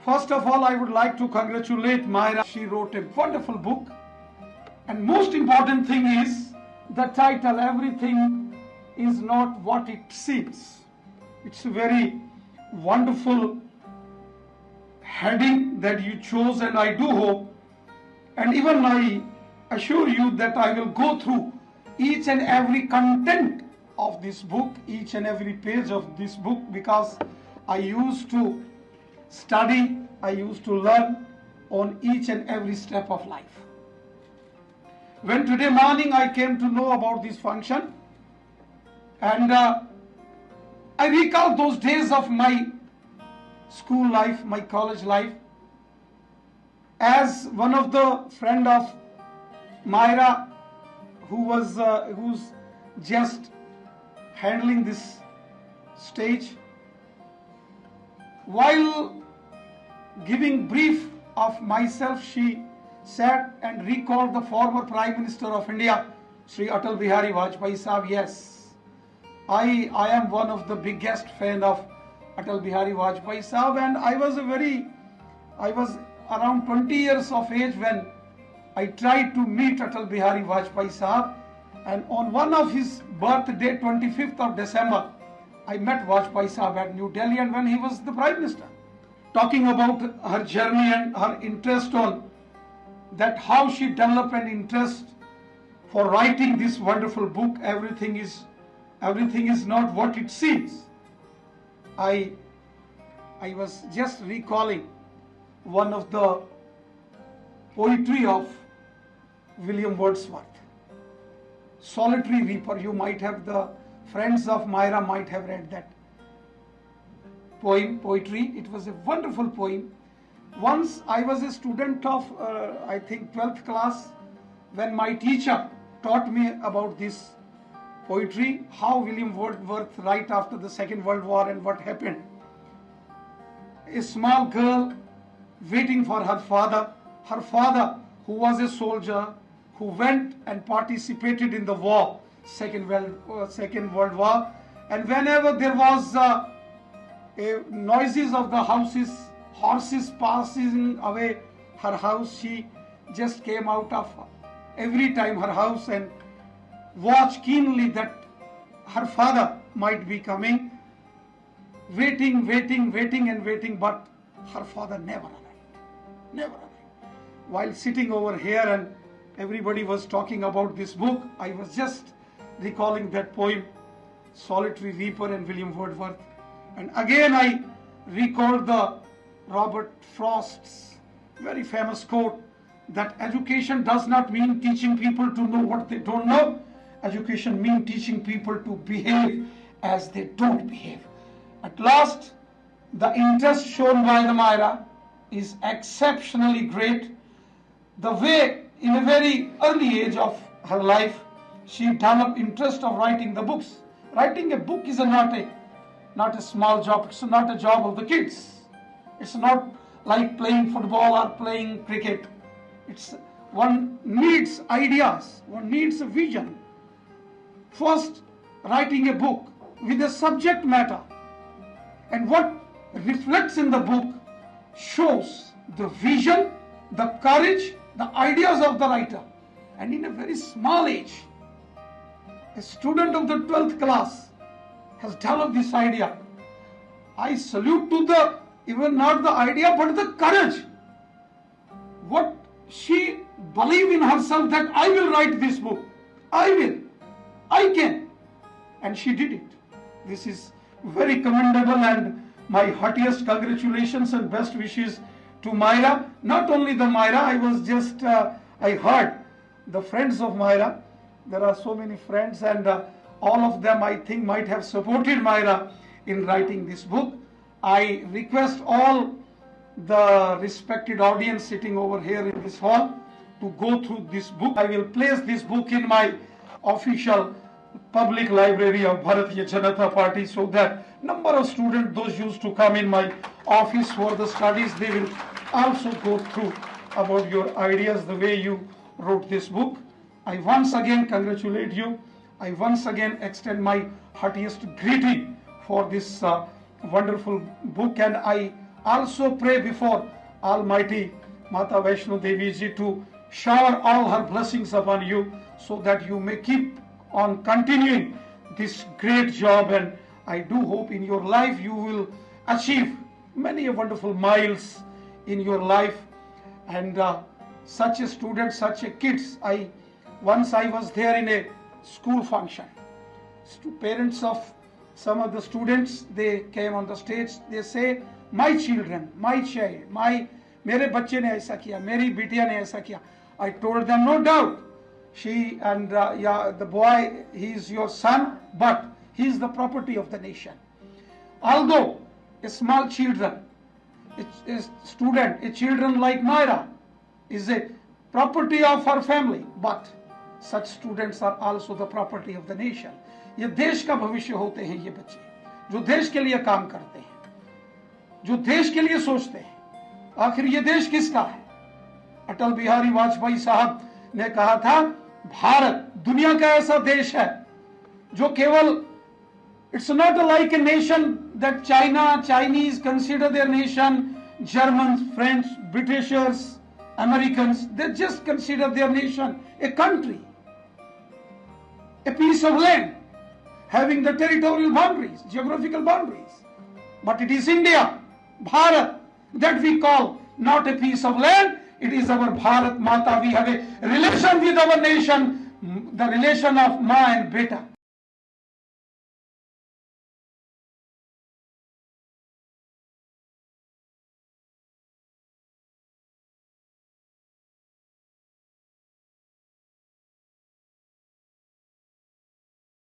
First of all, I would like to congratulate Maayara. She wrote a wonderful book. And most important thing is the title, Everything is Not What It Seems. It's a very wonderful heading that you chose, and I do hope, and even I assure you that I will go through each and every content of this book, each and every page of this book, because I used to study, I used to learn on each and every step of life. When today morning I came to know about this function, and I recall those days of my school life, my college life, as one of the friend of Maayara who's just handling this stage. While giving brief of myself, she sat and recalled the former Prime Minister of India, Sri Atal Bihari Vajpayee Sahab. Yes, I am one of the biggest fan of Atal Bihari Vajpayee Sahab, and I was around 20 years of age when I tried to meet Atal Bihari Vajpayee Sahab, and on one of his birthday, 25th of December, I met Vajpayee Sahab at New Delhi, and when he was the Prime Minister. Talking about her journey and her interest on that, how she developed an interest for writing this wonderful book, Everything is Not What It Seems. I was just recalling one of the poetry of William Wordsworth, Solitary Reaper. You might have, the friends of Maayara might have read that poetry. It was a wonderful poem. Once I was a student of, I think 12th class, when my teacher taught me about this poetry, how William Wordsworth right after the Second World War and what happened. A small girl waiting for her father who was a soldier, who went and participated in the war, Second World War, and whenever there was noises of the horses passing away her house, she just came out of every time her house and watched keenly that her father might be coming, waiting, but her father never arrived. While sitting over here and everybody was talking about this book, I was just recalling that poem, Solitary Reaper and William Wordsworth. And again I recalled the Robert Frost's very famous quote that education does not mean teaching people to know what they don't know. Education means teaching people to behave as they don't behave. At last, the interest shown by the Maayara is exceptionally great. The way in a very early age of her life, she developed interest of writing the books. Writing a book is not a small job. It's not a job of the kids. It's not like playing football or playing cricket. One needs ideas. One needs a vision. First, writing a book with a subject matter, and what reflects in the book shows the vision, the courage, the ideas of the writer. And in a very small age, a student of the 12th class has developed this idea. I salute to even not the idea, but the courage. What she believed in herself, that I will write this book. I can. And she did it. This is very commendable, and my heartiest congratulations and best wishes to Maayara. Not only the Maayara, I heard the friends of Maayara. There are so many friends, and all of them, I think, might have supported Maayara in writing this book. I request all the respected audience sitting over here in this hall to go through this book. I will place this book in my official public library of Bharatiya Janata Party, so that number of students, those used to come in my office for the studies, they will also go through about your ideas, the way you wrote this book. I once again congratulate you. I once again extend my heartiest greeting for this wonderful book, and I also pray before Almighty Mata Vaishno Devi Ji to shower all her blessings upon you, so that you may keep on continuing this great job. And I do hope in your life you will achieve many wonderful miles in your life. And such a student, such a kids, once I was there in a school function. Parents of some of the students, they came on the stage, they say, my children, my child, मेरे बच्चे ने ऐसा किया, मेरी बिटिया ने ऐसा किया. I told them, no doubt, she and the boy, he is your son, but he is the property of the nation. Although a small children, a student, a children like Maayara is a property of her family, but such students are also the property of the nation. ये देश का भविष्य होते हैं ये बच्चे, जो देश के लिए काम करते हैं, जो देश के लिए सोचते हैं. आखिर ये देश किसका है? अटल बिहारी वाजपेयी साहब ने कहा था, भारत दुनिया का ऐसा देश है जो केवल, it's not like a nation that Chinese consider their nation, Germans, French, Britishers, Americans, they just consider their nation a country, a piece of land having the territorial boundaries, geographical boundaries. But it is India, Bharat, that we call not a piece of land, it is our Bharat Mata. We have a relation with our nation, the relation of Ma and Beta.